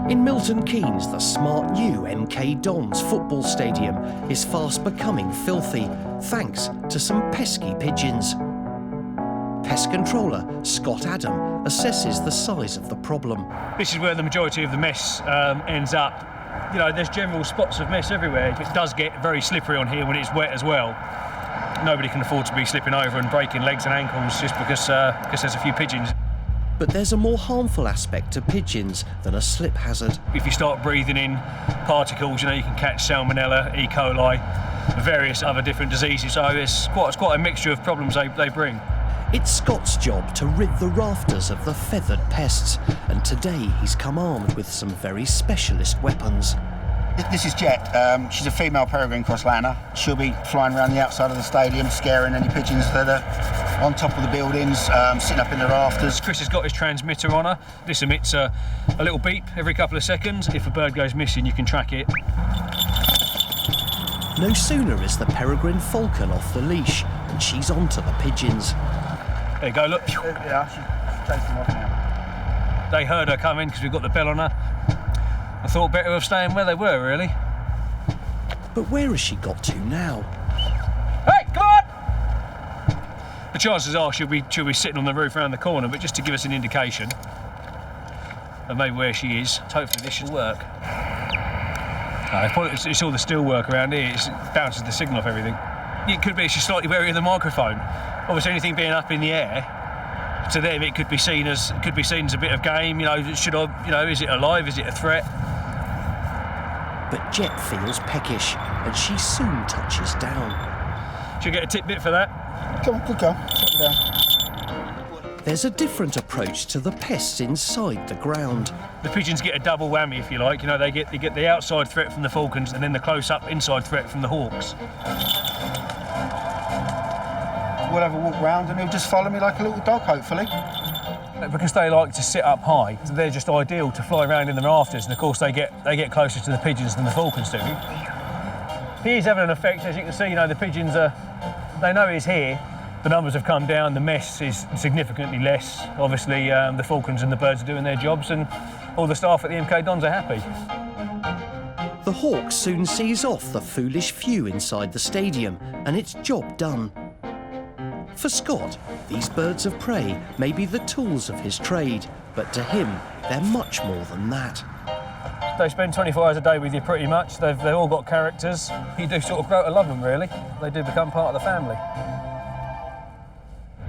In Milton Keynes, the smart new MK Dons football stadium is fast becoming filthy, thanks to some pesky pigeons. Pest controller Scott Adam assesses the size of the problem. This is where the majority of the mess ends up. You know, there's general spots of mess everywhere. It does get very slippery on here when it's wet as well. Nobody can afford to be slipping over and breaking legs and ankles just because there's a few pigeons. But there's a more harmful aspect to pigeons than a slip hazard. If you start breathing in particles, you know, you can catch salmonella, E. coli, various other different diseases. So it's quite a mixture of problems they bring. It's Scott's job to rid the rafters of the feathered pests, and today he's come armed with some very specialist weapons. This is Jet. She's a female peregrine crosslander. She'll be flying around the outside of the stadium, scaring any pigeons that are on top of the buildings, sitting up in the rafters. Chris has got his transmitter on her. This emits a little beep every couple of seconds. If a bird goes missing, you can track it. No sooner is the peregrine falcon off the leash, and she's onto the pigeons. There you go, look. Yeah, she's chasing them off now. They heard her coming because we've got the bell on her. I thought better of staying where they were, really. But where has she got to now? Hey, come on! The chances are she'll be sitting on the roof around the corner, but just to give us an indication of maybe where she is, hopefully this should work. No, it's all the steel work around here. It bounces the signal off everything. It could be she's slightly wary of the microphone. Obviously, anything being up in the air, to them it could be seen as a bit of game. You know, is it alive? Is it a threat? But Jet feels peckish, and she soon touches down. She'll get a tidbit for that. Come on, good girl. Sit down. There's a different approach to the pests inside the ground. The pigeons get a double whammy, if you like. You know, they get the outside threat from the falcons, and then the close-up inside threat from the hawks. We'll have a walk round, and he'll just follow me like a little dog, hopefully. Because they like to sit up high, so they're just ideal to fly around in the rafters, and of course they get closer to the pigeons than the falcons do. He is having an effect, as you can see. You know, the pigeons they know he's here. The numbers have come down, the mess is significantly less. Obviously, the falcons and the birds are doing their jobs, and all the staff at the MK Dons are happy. The hawk soon sees off the foolish few inside the stadium, and it's job done. For Scott, these birds of prey may be the tools of his trade, but to him, they're much more than that. They spend 24 hours a day with you pretty much. They've all got characters. You do sort of grow to love them, really. They do become part of the family.